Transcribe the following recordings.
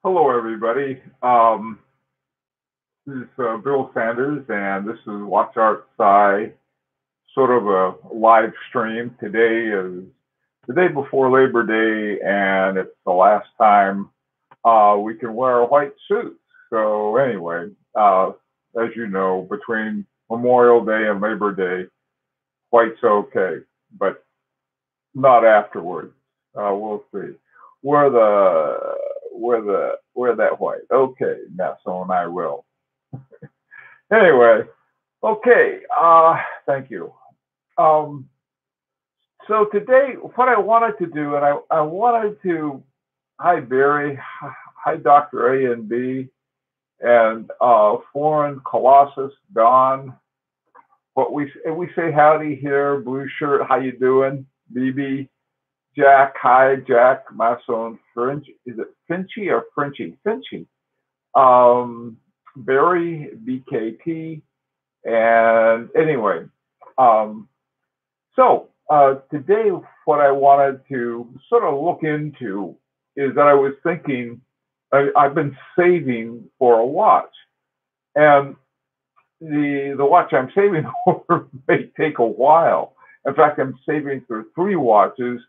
Hello, everybody. This is Bill Sanders, and this is Watch Outside, sort of a live stream. Today is the day before Labor Day, and it's the last time we can wear a white suit. So, anyway, as you know, between Memorial Day and Labor Day, white's okay, but not afterwards. We'll see. Wear the wear that white. Okay, Nassau and I will. Anyway, okay. Thank you. Um, so today, what I wanted to do, and I wanted to, hi Barry, hi Dr. A and B, and Foreign Colossus Don. What we say howdy here, blue shirt. How you doing, BB? Jack, hi Jack, Mason Fringe. Is it Finchy or Frenchy? Finchy. Um, Barry, BKP, and anyway, um, today what I wanted to sort of look into is that I was thinking I've been saving for a watch, and the watch I'm saving for may take a while. In fact, I'm saving for three watches,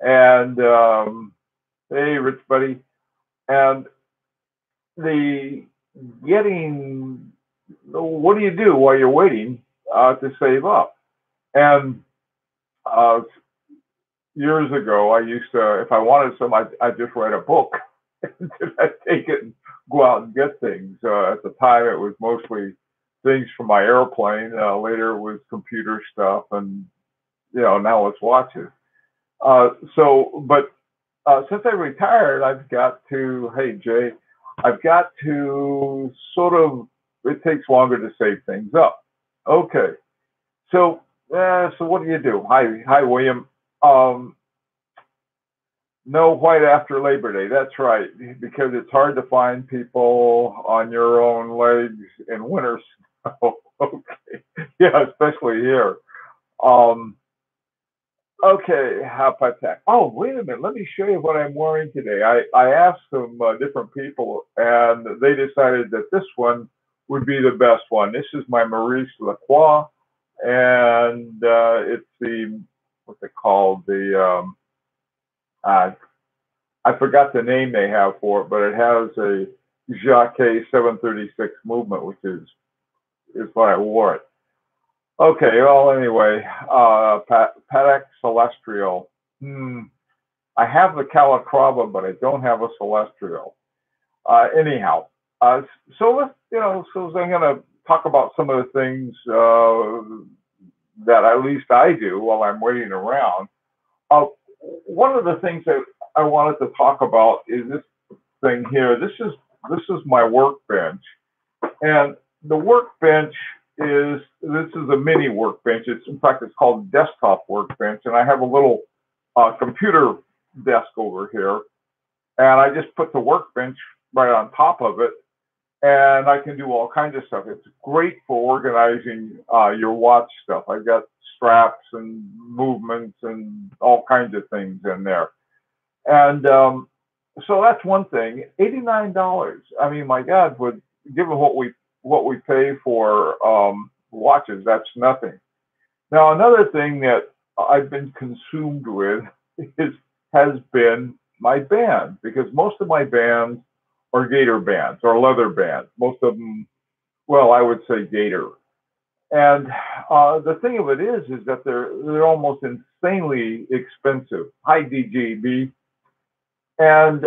and hey, Rich Buddy, and the getting what do you do while you're waiting to save up? And uh, years ago, I used to, if I wanted some, I'd just write a book and I'd take it and go out and get things. At the time, it was mostly things for my airplane. Later, it was computer stuff, and now it's watches. But since I retired, I've got to, hey Jay, I've got to sort of, it takes longer to save things up. Okay. So what do you do? Hi, William. Um, no white after Labor Day. That's right, because it's hard to find people on your own legs in winter snow. Okay. Yeah, especially here. Um, Okay, how about that? Oh, wait a minute. Let me show you what I'm wearing today. I asked some different people, and they decided that this one would be the best one. This is my Maurice Lacroix, and it's what's it called? Uh, I forgot the name they have for it, but it has a Jacques 736 movement, which is what I wore it. Okay, well, anyway, Patek Celestial. Hmm, I have the Calatrava, but I don't have a Celestial. Anyhow, so I'm going to talk about some of the things that at least I do while I'm waiting around. Uh, One of the things that I wanted to talk about is this thing here. This is my workbench, and the workbench this is a mini workbench. In fact, it's called desktop workbench, and I have a little computer desk over here, and I just put the workbench right on top of it, and I can do all kinds of stuff. It's great for organizing your watch stuff. I've got straps and movements and all kinds of things in there, and so that's one thing. $89. I mean, my God, given what we pay for watches, that's nothing. Now, another thing that I've been consumed with is has been my bands, because most of my bands are gator bands or leather bands. Most of them, well, I would say gator. And the thing of it is that they're almost insanely expensive. Hi, DGB. And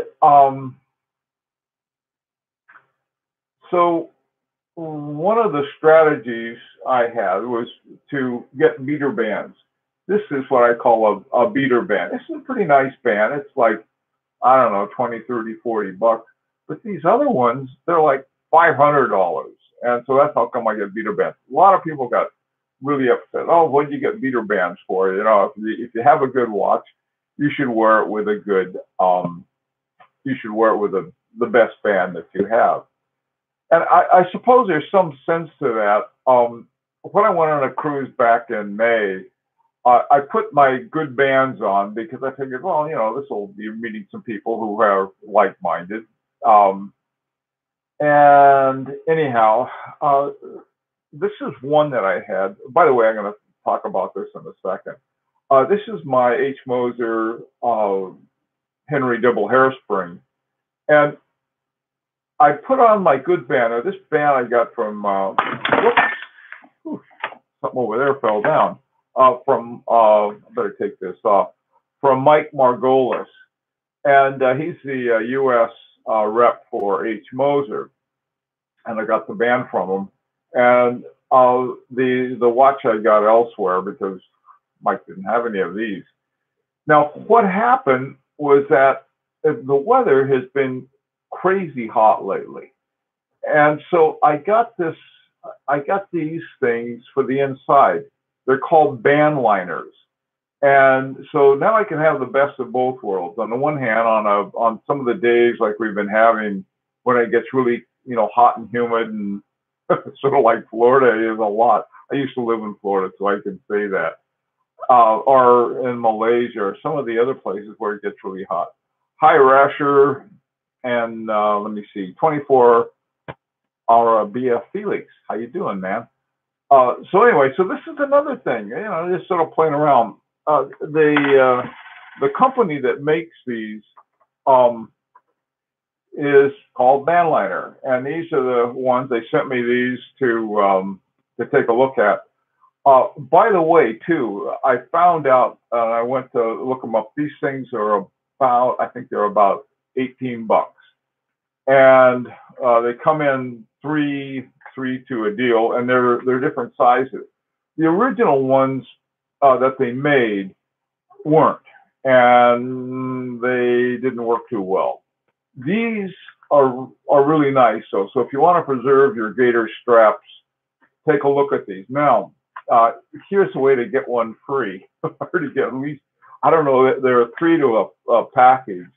so one of the strategies I had was to get beater bands. This is what I call a beater band. This is a pretty nice band. It's like, I don't know, 20, 30, 40 bucks. But these other ones, they're like $500. And so that's how come I get beater bands. A lot of people got really upset. Oh, what do you get beater bands for? If you have a good watch, you should wear it with the best band that you have. And I suppose there's some sense to that. When I went on a cruise back in May, I put my good bands on because I figured, well, this will be meeting some people who are like-minded. Um, and anyhow, this is one that I had. By the way, I'm going to talk about this in a second. This is my H. Moser Henry Dibble hairspring. And I put on my good band. This band I got from, something over there fell down. I better take this off, from Mike Margolis. And he's the U.S. Rep for H. Moser. And I got the band from him. And the watch I got elsewhere because Mike didn't have any of these. Now, what happened was that the weather has been crazy hot lately. And so I got these things for the inside. They're called band liners. And so now I can have the best of both worlds. On the one hand, on some of the days like we've been having when it gets really, hot and humid and sort of like Florida is a lot. I used to live in Florida, so I can say that. Or in Malaysia or some of the other places where it gets really hot. Hi, Rasher, and let me see, 24 our BF Felix. How you doing, man? So anyway, so this is another thing, just sort of playing around. The company that makes these is called Bandliner, and these are the ones they sent me these to take a look at. By the way, too, I found out, I went to look them up. These things are I think they're about 18 bucks. And they come in three to a deal, and they're different sizes. The original ones that they made weren't, and they didn't work too well. These are really nice. So if you want to preserve your gator straps, take a look at these. Now, here's a way to get one free, or to get at least, I don't know, there are 3 to a package.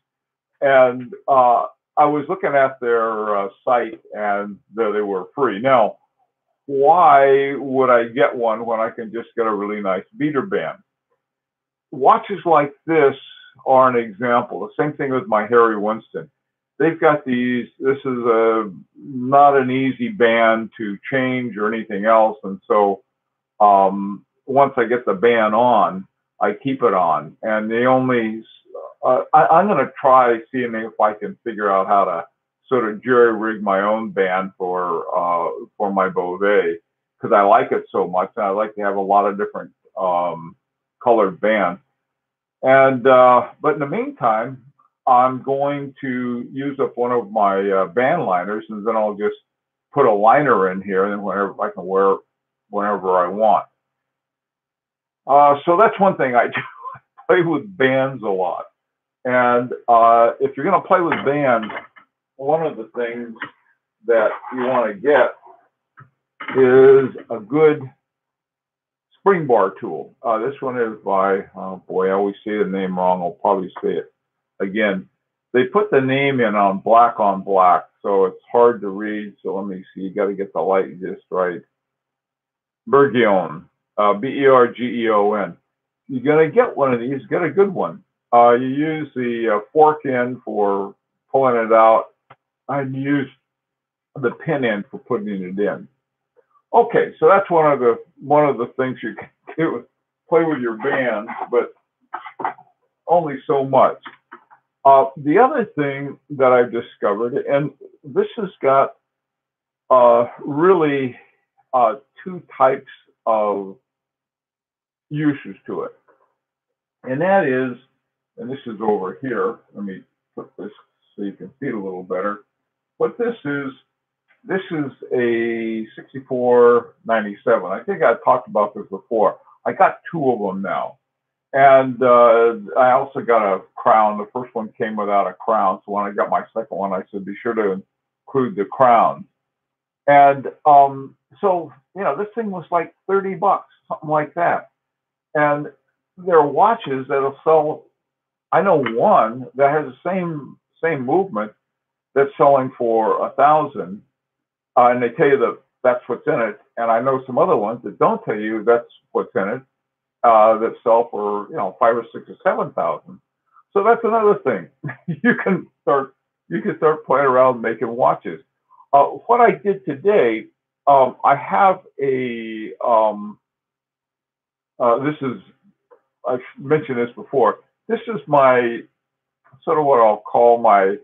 And I was looking at their site, and they were free. Now, why would I get one when I can just get a really nice beater band? Watches like this are an example. The same thing with my Harry Winston. They've got these. This is not an easy band to change or anything else, and so once I get the band on, I keep it on. And they only, I'm going to try seeing if I can figure out how to sort of jury rig my own band for my Beauvais, because I like it so much, and I like to have a lot of different colored bands. And but in the meantime, I'm going to use up one of my band liners, and then I'll just put a liner in here, and then whenever I can wear it whenever I want. So that's one thing I do. I play with bands a lot. And if you're going to play with bands, one of the things that you want to get is a good spring bar tool. This one is by, oh boy, I always say the name wrong. I'll probably say it again. They put the name in on black, so it's hard to read. So let me see. You got to get the light just right. Bergeon, Bergeon. You're going to get one of these. Get a good one. You use the fork end for pulling it out, and use the pin end for putting it in. Okay, so that's one of the things you can do, play with your band, but only so much. The other thing that I've discovered, and this has got really 2 types of uses to it, and that is, and this is over here. Let me put this so you can see it a little better. What this is a 6497. I think I talked about this before. I got 2 of them now. And I also got a crown. The first one came without a crown. So when I got my second one, I said, be sure to include the crown. And so, this thing was like 30 bucks, something like that. And there are watches that'll sell. I know one that has the same movement that's selling for 1,000. And they tell you that that's what's in it. And I know some other ones that don't tell you that's what's in it, that sell for 5,000 or 6,000 or 7,000. So that's another thing. You can start you can start playing around making watches. What I did today, I have a, this is, I've mentioned this before. This is my, sort of what I'll call my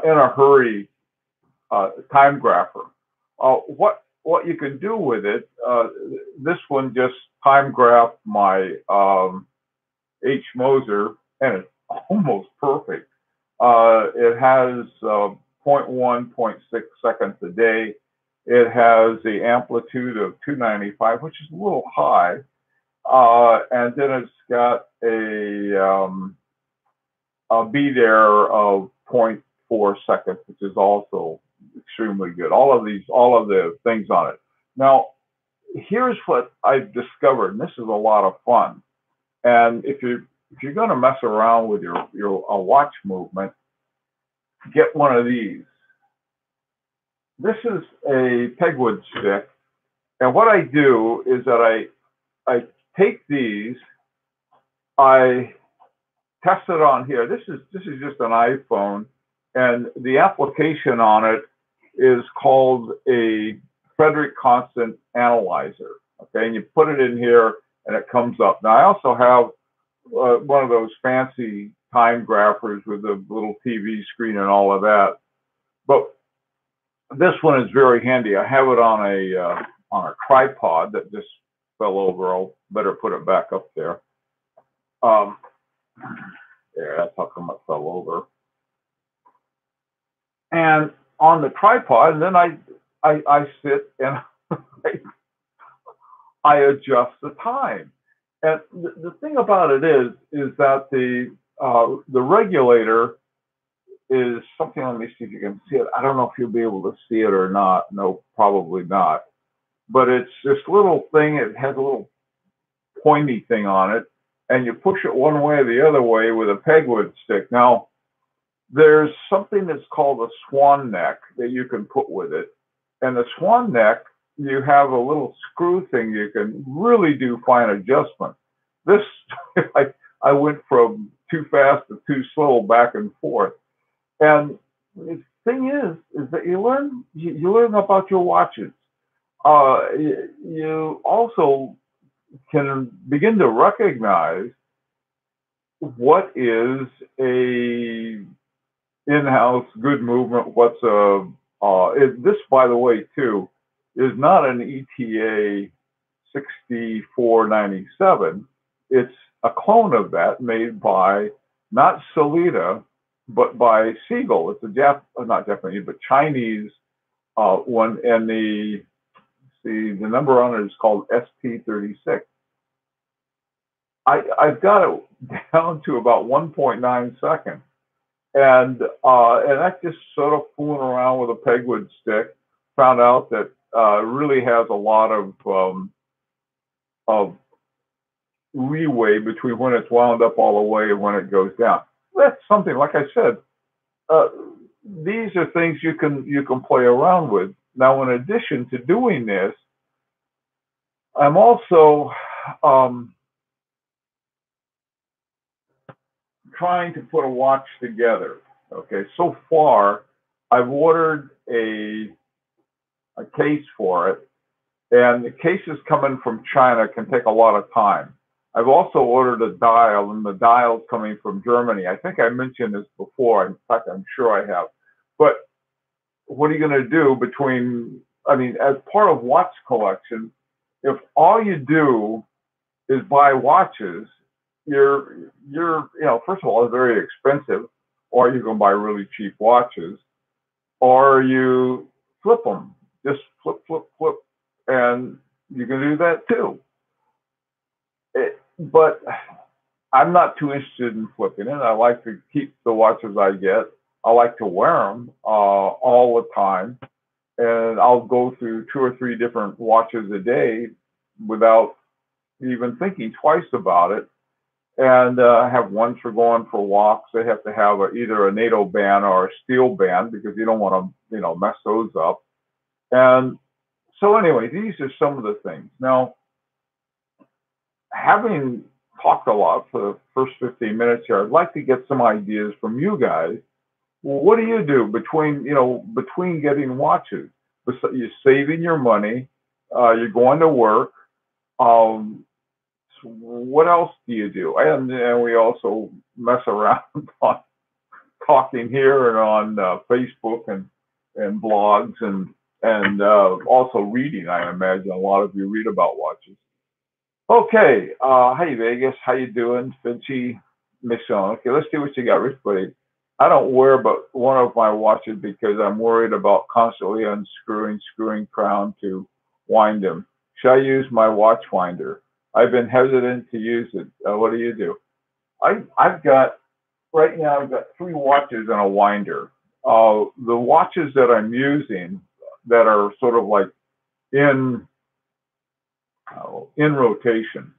in a hurry time grapher. What you can do with it, this one just time graphed my H. Moser, and it's almost perfect. It has 0.1, 0.6 seconds a day. It has the amplitude of 295, which is a little high. And then it's got a beat error of 0.4 seconds, which is also extremely good. All of the things on it. Now, here's what I've discovered, and this is a lot of fun. And if you're going to mess around with your watch movement, get one of these. This is a pegwood stick, and what I do is that I take these, I test it on here. This is just an iPhone, and the application on it is called a Fredrik constant analyzer. Okay, and you put it in here, and it comes up. Now I also have one of those fancy time graphers with a little TV screen and all of that, but this one is very handy. I have it on a tripod that just fell over. I'll better put it back up there. There, that's how come it fell over. And on the tripod, and then I sit and I adjust the time. And the thing about it is that the regulator is something. Let me see if you can see it. I don't know if you'll be able to see it or not. No, probably not. But it's this little thing. It has a little pointy thing on it, and you push it one way or the other way with a pegwood stick. Now, there's something that's called a swan neck that you can put with it. And the swan neck, you have a little screw thing you can really do fine adjustment. This, I went from too fast to too slow back and forth. And the thing is that you learn about your watches. You also can begin to recognize what is a in-house good movement. What's this, by the way, too, is not an ETA 6497. It's a clone of that made by not Sellita, but by Siegel. It's a not Japanese, but Chinese one, and the number on it is called ST36. I've got it down to about 1.9 seconds. And I just sort of fooling around with a pegwood stick, found out that it really has a lot of leeway between when it's wound up all the way and when it goes down. That's something, like I said, these are things you can play around with. Now, in addition to doing this, I'm also trying to put a watch together. Okay, so far I've ordered a case for it, and the cases coming from China can take a lot of time. I've also ordered a dial, and the dial's coming from Germany. I think I mentioned this before. In fact, I'm sure I have. But what are you going to do as part of watch collection, if all you do is buy watches, you're first of all, it's very expensive, or you can buy really cheap watches, or you flip them, just flip, and you can do that too. But I'm not too interested in flipping it. I like to keep the watches I get. I like to wear them all the time, and I'll go through 2 or 3 different watches a day without even thinking twice about it. And I have ones for going for walks. They have to have either a NATO band or a steel band because you don't want to, mess those up. And so anyway, these are some of the things. Now, having talked a lot for the first 15 minutes here, I'd like to get some ideas from you guys. what do you do between, between getting watches? You're saving your money, you're going to work. Um, so what else do you do? And we also mess around on talking here and on Facebook and blogs and also reading. I imagine a lot of you read about watches. Okay, hey Vegas, how you doing? Finchie, Mission. Okay, let's see what you got, Rich Buddy. I don't wear but one of my watches because I'm worried about constantly unscrewing, screwing crown to wind them. Should I use my watch winder? I've been hesitant to use it. What do you do? I've got right now. I've got three watches and a winder. The watches that I'm using that are sort of like in in rotation.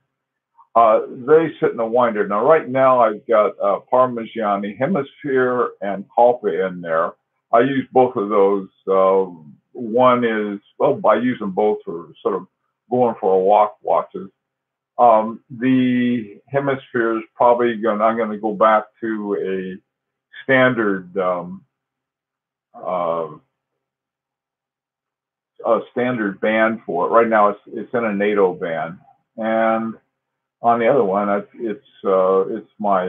They sit in the winder. Now, right now, I've got Parmigiani, Hemisphere, and Calpe in there. I use both of those. One is, well, I use them both for sort of going for a walk watches. The Hemisphere is probably I'm going to go back to a standard, uh, a standard band for it. Right now, it's in a NATO band. And on the other one, it's my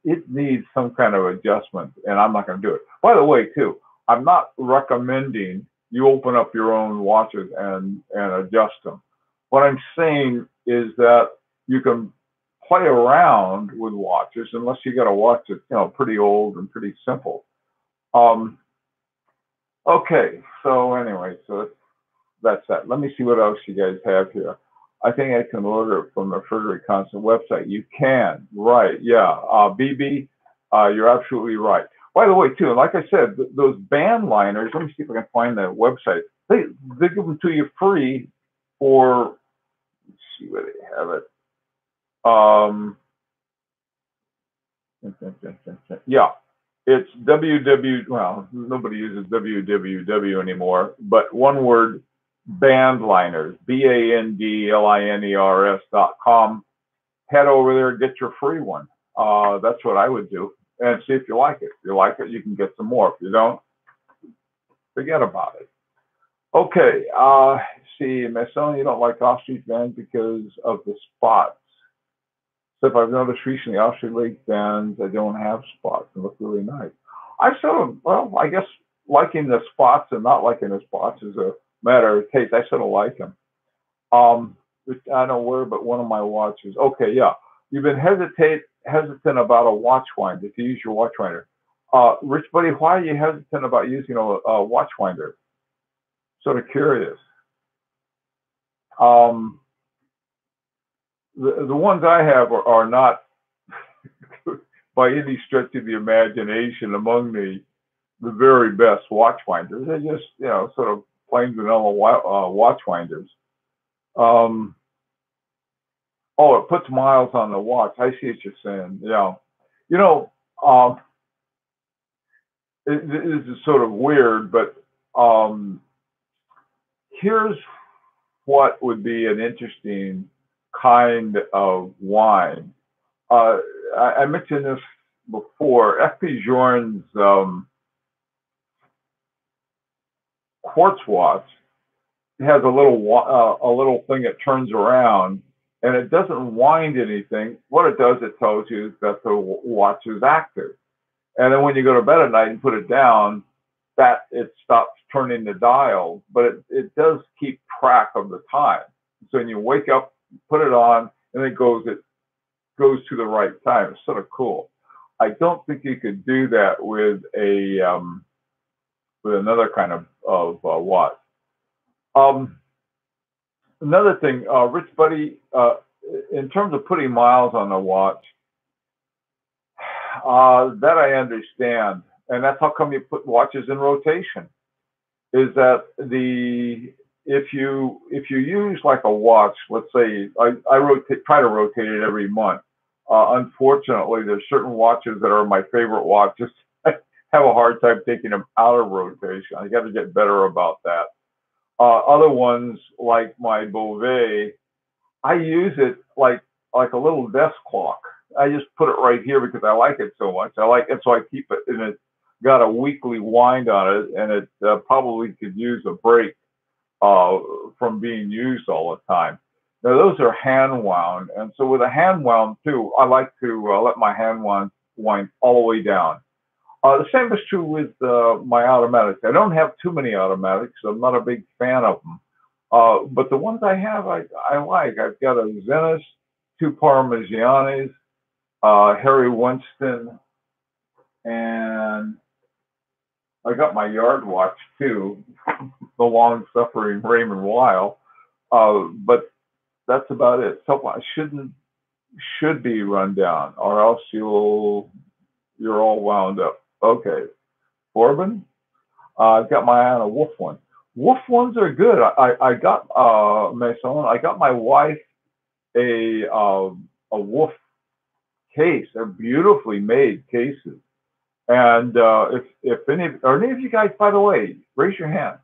it needs some kind of adjustment, and I'm not going to do it. By the way, too, I'm not recommending you open up your own watches and adjust them. What I'm saying is that you can play around with watches unless you got a watch that's pretty old and pretty simple. Okay, so anyway, so that's that. Let me see what else you guys have here. I think I can order it from the Fredrik Constant website. You can, right? Yeah, BB, you're absolutely right. By the way, too, like I said, those band liners. Let me see if I can find the website. They give them to you free for. Let's see where they have it. Yeah, it's www. Well, nobody uses www anymore, but one word. Bandliners, BANDLINERS.com. Head over there, get your free one. That's what I would do, and see if you like it. If you like it, you can get some more. If you don't, forget about it. Okay. See, Mason, you don't like off-street bands because of the spots. So if I've noticed recently, off-street lake bands that don't have spots and look really nice. I guess liking the spots and not liking the spots is a matter of taste. I sort of like them. I don't wear but one of my watches. Okay, yeah. You've been hesitant about a watch winder, to use your watch winder. Rich Buddy, why are you hesitant about using a watch winder? Sort of curious. The ones I have are not by any stretch of the imagination among the very best watch winders. They're just, sort of plain vanilla watch winders. Oh, it puts miles on the watch. I see what you're saying. Yeah. This is sort of weird, but here's what would be an interesting kind of wine. I mentioned this before. F.P. Journe's quartz watch has a little thing that turns around, and it doesn't wind anything. What it does, it tells you is that the watch is active. And then when you go to bed at night and put it down, that it stops turning the dial, but it does keep track of the time. So when you wake up, put it on, and it goes to the right time. It's sort of cool. I don't think you could do that with another kind of watch. Another thing, Rich Buddy, in terms of putting miles on the watch, that I understand, and that's how come you put watches in rotation. Is that if you use like a watch, let's say I try to rotate it every month. Unfortunately, there's certain watches that are my favorite watches. I have a hard time taking them out of rotation. I got to get better about that. Other ones like my Beauvais, I use it like a little desk clock. I just put it right here because I like it so much. I like it, so I keep it in it. got a weekly wind on it, and it probably could use a break from being used all the time. Now those are hand wound, and so with a hand wound too, I like to let my hand wound wind all the way down. The same is true with my automatics. I don't have too many automatics. So I'm not a big fan of them. But the ones I have, I like. I've got a Zenith, two Parmigianis, Harry Winston, and I got my yard watch too, the long-suffering Raymond Weil. But that's about it. So I should be run down, or else you're all wound up. Okay, Corbin. I've got my eye on a wolf one. Wolf ones are good. I got Maison. I got my wife a wolf case. They're beautifully made cases. And if any of you guys, by the way, raise your hand.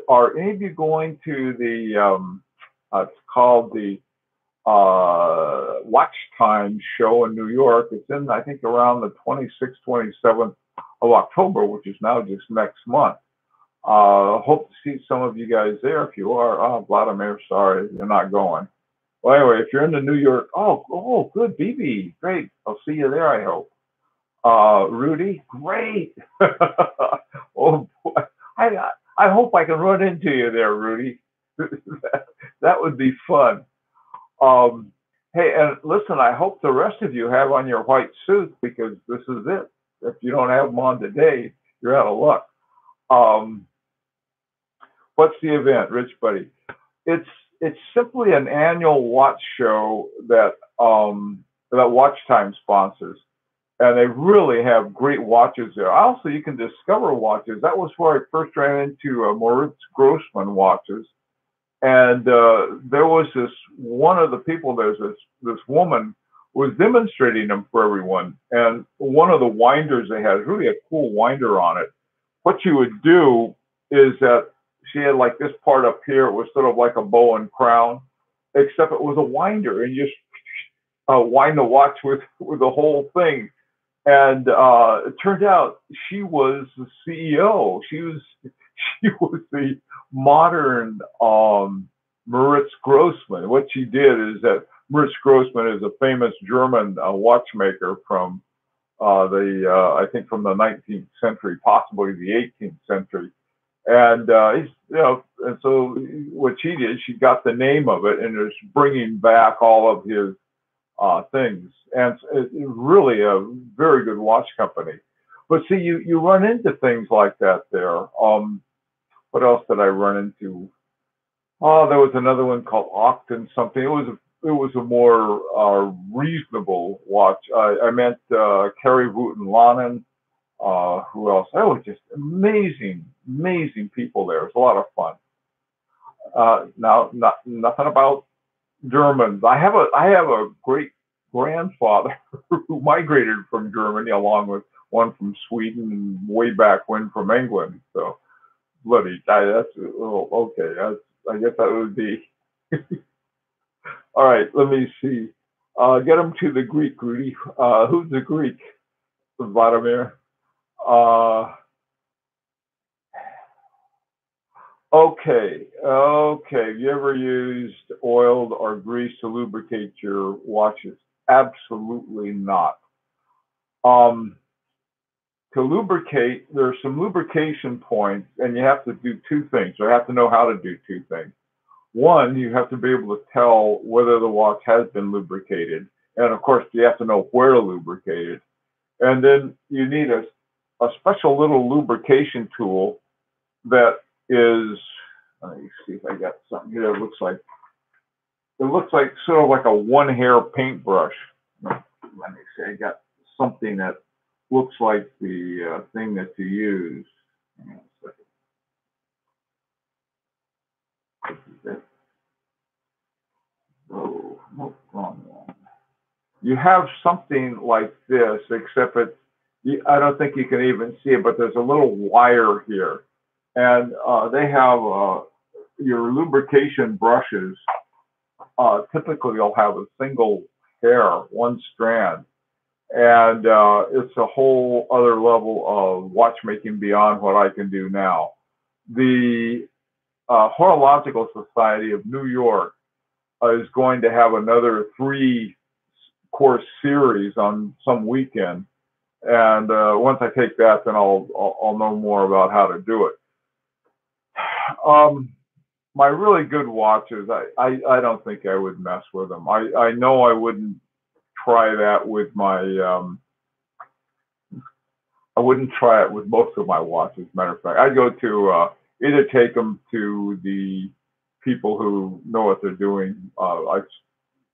Are any of you going to the it's called the Watch Time show in New York? It's in, I think, around the 26th, 27th of October, which is now just next month. Hope to see some of you guys there. If you are, Vladimir, sorry, you're not going. Well, anyway, if you're in the New York, good, BB, great. I'll see you there, I hope. Rudy, great. Oh boy, I hope I can run into you there, Rudy. That would be fun. Hey, and listen, I hope the rest of you have on your white suits, because this is it. If you don't have them on today, you're out of luck. What's the event, Rich Buddy? It's simply an annual watch show that that Watch Time sponsors, and they really have great watches there. Also, you can discover watches. That was where I first ran into Moritz Grossman watches. And there was one of the people, there's this woman was demonstrating them for everyone. And one of the winders they had, really a cool winder on it. What you would do is that she had like this part up here, it was sort of like a bow and crown, except it was a winder, and you just wind the watch with the whole thing. And it turned out she was the CEO. She was the modern Moritz Grossman. What she did is that Moritz Grossman is a famous German watchmaker from I think from the 19th century, possibly the 18th century. And and so what she did, she got the name of it and is bringing back all of his things. And it's really a very good watch company. But see, you run into things like that there. What else did I run into? Oh, there was another one called Octon something. It was a more reasonable watch. I met Kerry Wooten-Lannen. Who else? That was just amazing people there. It was a lot of fun. Now, nothing about Germans. I have a great grandfather who migrated from Germany, along with one from Sweden and way back when from England. So bloody, that's okay. I guess that would be. All right, let me see. Get them to the Greek, Rudy. Who's the Greek? Vladimir. Okay. Have you ever used oiled or grease to lubricate your watches? Absolutely not. To lubricate, there are some lubrication points, and you have to do two things. You have to know how to do two things. One, you have to be able to tell whether the watch has been lubricated. And of course, you have to know where to lubricate it. And then you need a special little lubrication tool that is, let me see if I got something here. It looks like sort of like a one-hair paintbrush. Let me see, I got something that looks like the thing that you use. Hang on a second. This is it. Oh, no, wrong one. You have something like this, except I don't think you can even see it, but there's a little wire here. And they have your lubrication brushes. Typically, you'll have a single hair, one strand. and it's a whole other level of watchmaking beyond what I can do now. The Horological Society of New York is going to have another 3-course series on some weekend, and once I take that, then I'll know more about how to do it. My really good watches, I don't think I would mess with them. I know I wouldn't try that with my I wouldn't try it with most of my watches. Matter of fact, I'd go to either take them to the people who know what they're doing.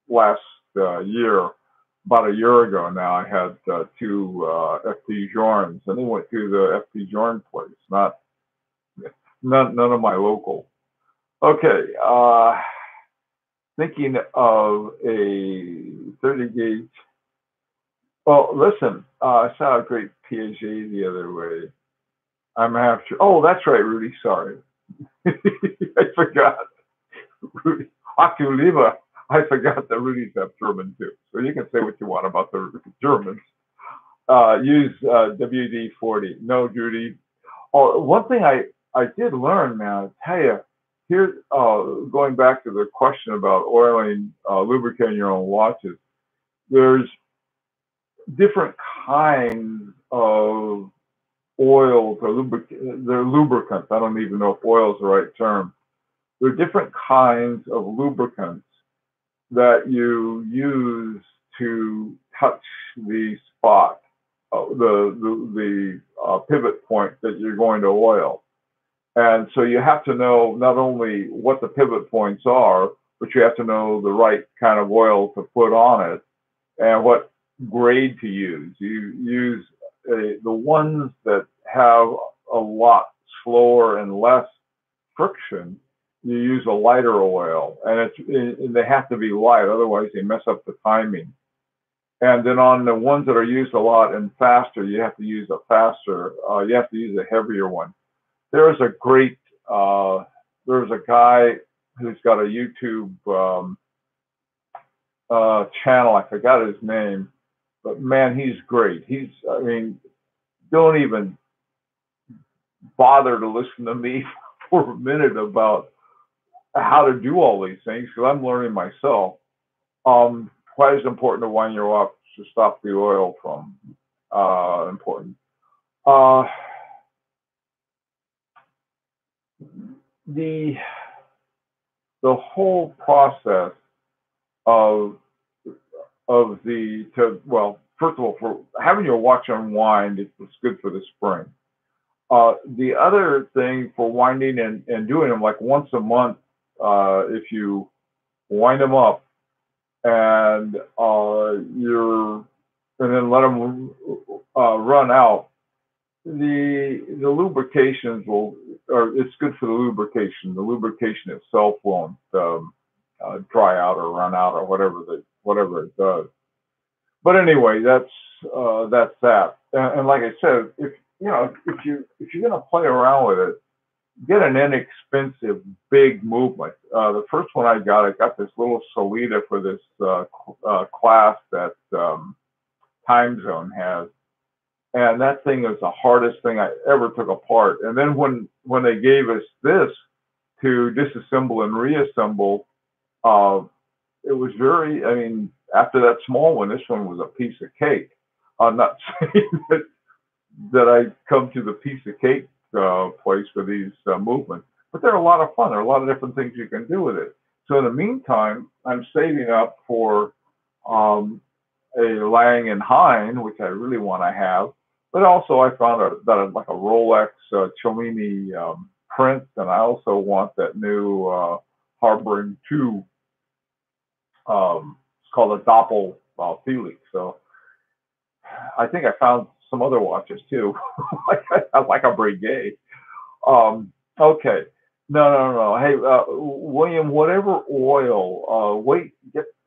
Last year, about a year ago now, I had 2 FP Journes, and they went to the FP Journe place, none of my local. Okay, thinking of a 30 gauge. Well, listen, I saw a great Piaget the other way. I'm after. Oh, that's right, Rudy. Sorry, I forgot. Rudy, Akuliva. I forgot that Rudy's have German too. So you can say what you want about the Germans. Use WD-40. No, Judy. Oh, one thing I did learn, man. I tell you, here, going back to the question about oiling, lubricating your own watches. There's different kinds of oils or they're lubricants. I don't even know if oil is the right term. There are different kinds of lubricants that you use to touch the spot, the pivot point that you're going to oil. And so you have to know not only what the pivot points are, but you have to know the right kind of oil to put on it and what grade to use. You use the ones that have a lot slower and less friction. You use a lighter oil, and they have to be light, otherwise they mess up the timing. And then on the ones that are used a lot and faster, you have to use a heavier one. There's a guy who's got a YouTube channel. I forgot his name, but man, he's great. I mean, don't even bother to listen to me for a minute about how to do all these things, because I'm learning myself. Why is it important to wind your watch to stop the oil from important? The whole process of first of all, for having your watch unwind, it's good for the spring. The other thing for winding and doing them like once a month, if you wind them up and then let them run out, the lubrications it's good for the lubrication. The lubrication itself won't dry out or run out or whatever it does. But anyway, that's that. And like I said, if you're gonna play around with it, get an inexpensive big movement. The first one I got this little Solita for this class that Time Zone has, and that thing is the hardest thing I ever took apart. And then when they gave us this to disassemble and reassemble, it was very. I mean, after that small one, this one was a piece of cake. I'm not saying that I come to the piece of cake place for these movements, but they're a lot of fun. There are a lot of different things you can do with it. So in the meantime, I'm saving up for a Lang and Hein, which I really want to have. But also I found like a Rolex Cellini print, and I also want that new Harboring 2. It's called a Doppel Felix. So I think I found some other watches too, like a Breguet. Okay. No. Hey, William, whatever oil,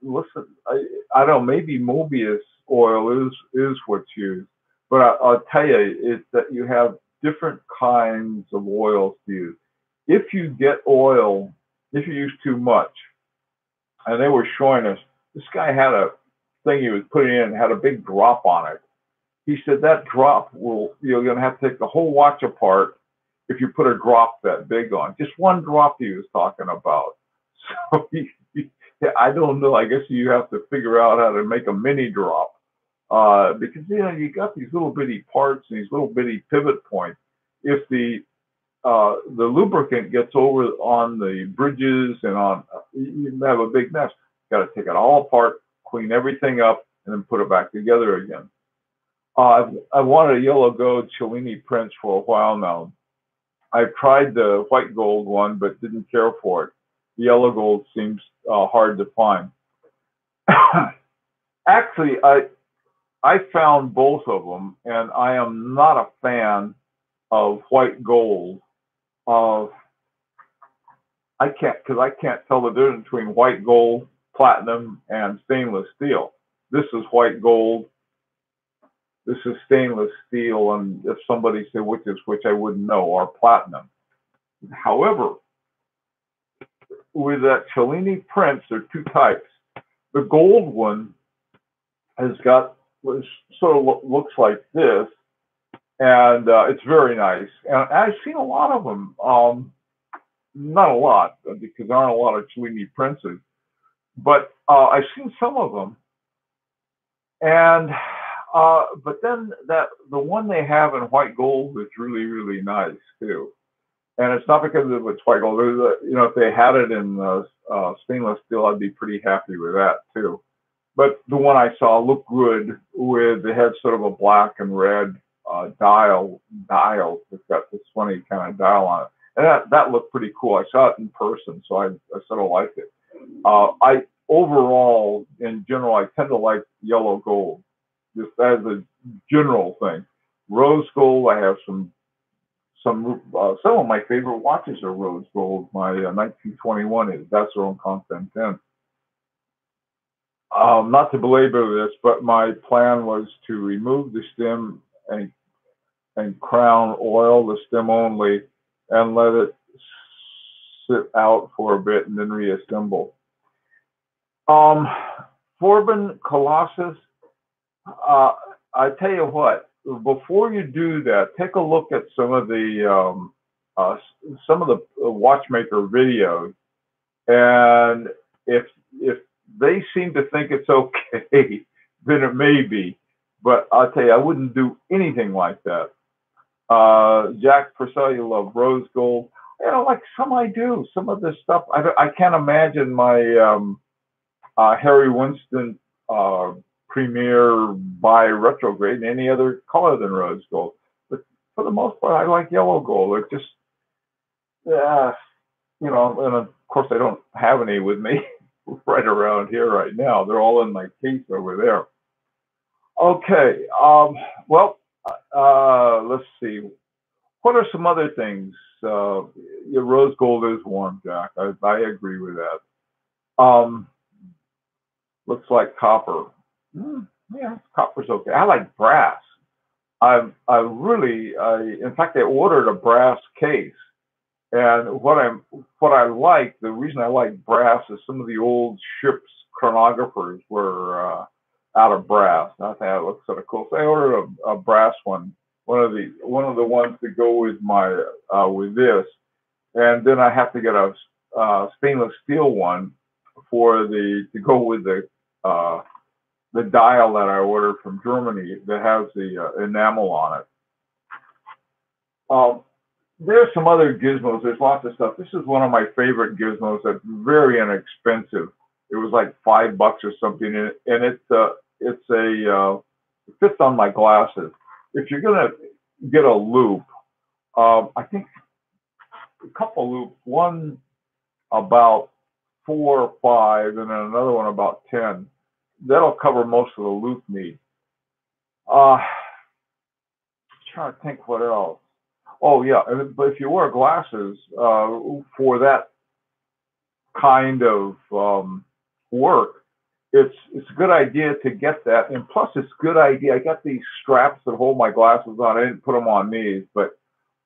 listen, I don't know, maybe Mobius oil is what's used, but I'll tell you, it's that you have different kinds of oils to use. If you use too much, and they were showing us, this guy had a thing he was putting in had a big drop on it. He said that drop you're going to have to take the whole watch apart if you put a drop that big on. Just one drop he was talking about. So I don't know. I guess you have to figure out how to make a mini drop because you got these little bitty parts and these little bitty pivot points. If the lubricant gets over on the bridges and you have a big mess. Got to take it all apart, clean everything up, and then put it back together again. I've wanted a yellow gold Cellini prints for a while now. I've tried the white gold one, but didn't care for it. The yellow gold seems hard to find. Actually, I found both of them, and I am not a fan of white gold. I can't tell the difference between white gold, platinum, and stainless steel. This is white gold. This is stainless steel, and if somebody said which is which, I wouldn't know, or platinum. However, with that Cellini prints, there are two types. The gold one has got what sort of looks like this, and it's very nice. And I've seen a lot of them. Not a lot, because there aren't a lot of Cellini prints, but I've seen some of them. And but then the one they have in white gold is really, really nice too. And it's not because of it's white gold. If they had it in stainless steel, I'd be pretty happy with that too. But the one I saw looked good with it had sort of a black and red dial. It's got this funny kind of dial on it. And that looked pretty cool. I saw it in person, so I sort of liked it. I overall, in general, I tend to like yellow gold, just as a general thing. Rose gold, I have some of my favorite watches are rose gold. My 1921 is. That's on Constantin. Not to belabor this, but my plan was to remove the stem and crown oil the stem only, and let it sit out for a bit and then reassemble. Forbin Colossus, I tell you what, before you do that, take a look at some of the watchmaker videos, and if they seem to think it's okay, then it may be. But I'll tell you, I wouldn't do anything like that. Jack Purcell, you love rose gold. Like some I do. Some of this stuff, I can't imagine my Harry Winston Premier by retrograde in any other color than rose gold. But for the most part, I like yellow gold. It just, and of course I don't have any with me right around here right now. They're all in my case over there. Okay, let's see. What are some other things? Your rose gold is warm, Jack. I agree with that. Looks like copper. Yeah, copper's okay. I like brass. In fact, I ordered a brass case. And what I like, the reason I like brass is some of the old ship's chronographers were out of brass. I thought it looks sort of cool. So I ordered a brass one, one of the ones to go with my with this, and then I have to get a stainless steel one to go with the dial that I ordered from Germany that has the enamel on it. There's some other gizmos. There's lots of stuff. This is one of my favorite gizmos that's very inexpensive. It was like $5 or something, and it fits on my glasses. If you're gonna get a loop, I think a couple loops, one about 4 or 5, and then another one about 10. That'll cover most of the loop need. Trying to think what else. Oh yeah, but if you wear glasses for that kind of work, it's a good idea to get that. And plus, it's a good idea. I got these straps that hold my glasses on. I didn't put them on these, but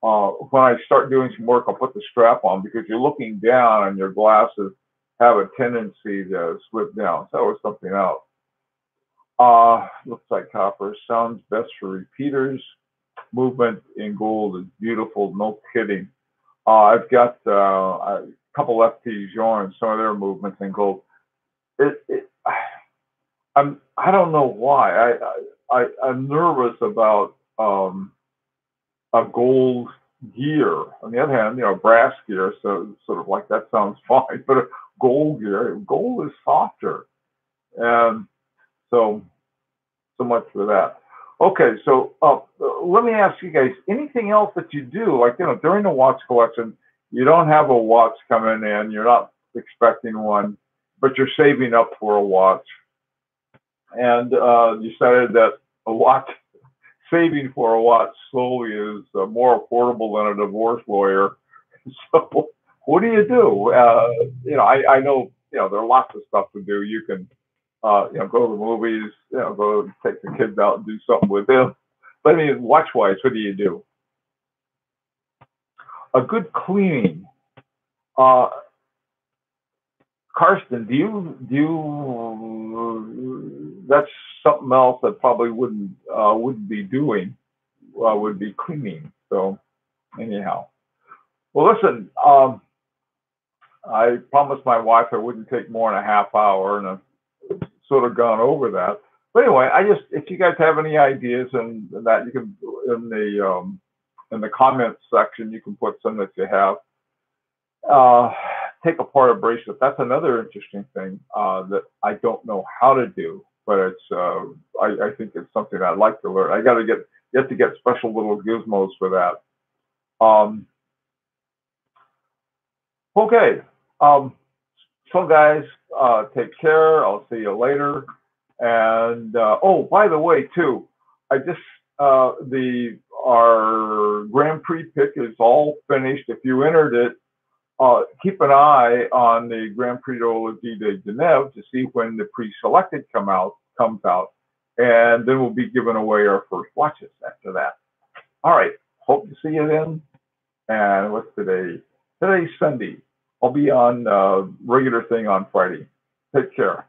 when I start doing some work, I'll put the strap on because you're looking down and your glasses have a tendency to slip down. So that was something else. Looks like copper. Sounds best for repeaters. Movement in gold is beautiful. No kidding. I've got a couple FP joins, some of their movements in gold. It I don't know why. I'm nervous about a gold gear. On the other hand, brass gear, so sort of like that sounds fine, but a gold gear, gold is softer, and so much for that. Okay, so let me ask you guys, anything else that you do, like during the watch collection, you don't have a watch coming in, you're not expecting one, but you're saving up for a watch, and you decided that a watch saving for a watch slowly is more affordable than a divorce lawyer. So what do you do? I know there are lots of stuff to do. You can go to the movies, go take the kids out and do something with them. But I mean, watch wise, what do you do? A good cleaning. Uh, Karsten, that's something else that probably wouldn't be doing, would be cleaning. So anyhow, well, listen, I promised my wife I wouldn't take more than a half hour, and I've sort of gone over that. But anyway, if you guys have any ideas and that, you can in the comments section, you can put some that you have. Take apart a bracelet. That's another interesting thing that I don't know how to do, but it's I think it's something I'd like to learn. You have to get special little gizmos for that. Okay. So guys, take care. I'll see you later. And oh, by the way, too, I just our Grand Prix pick is all finished. If you entered it, keep an eye on the Grand Prix d'Horlogerie de Genève to see when the pre-selected comes out, and then we'll be giving away our first watches after that. All right, hope to see you then. And what's today? Today's Sunday. I'll be on regular thing on Friday. Take care.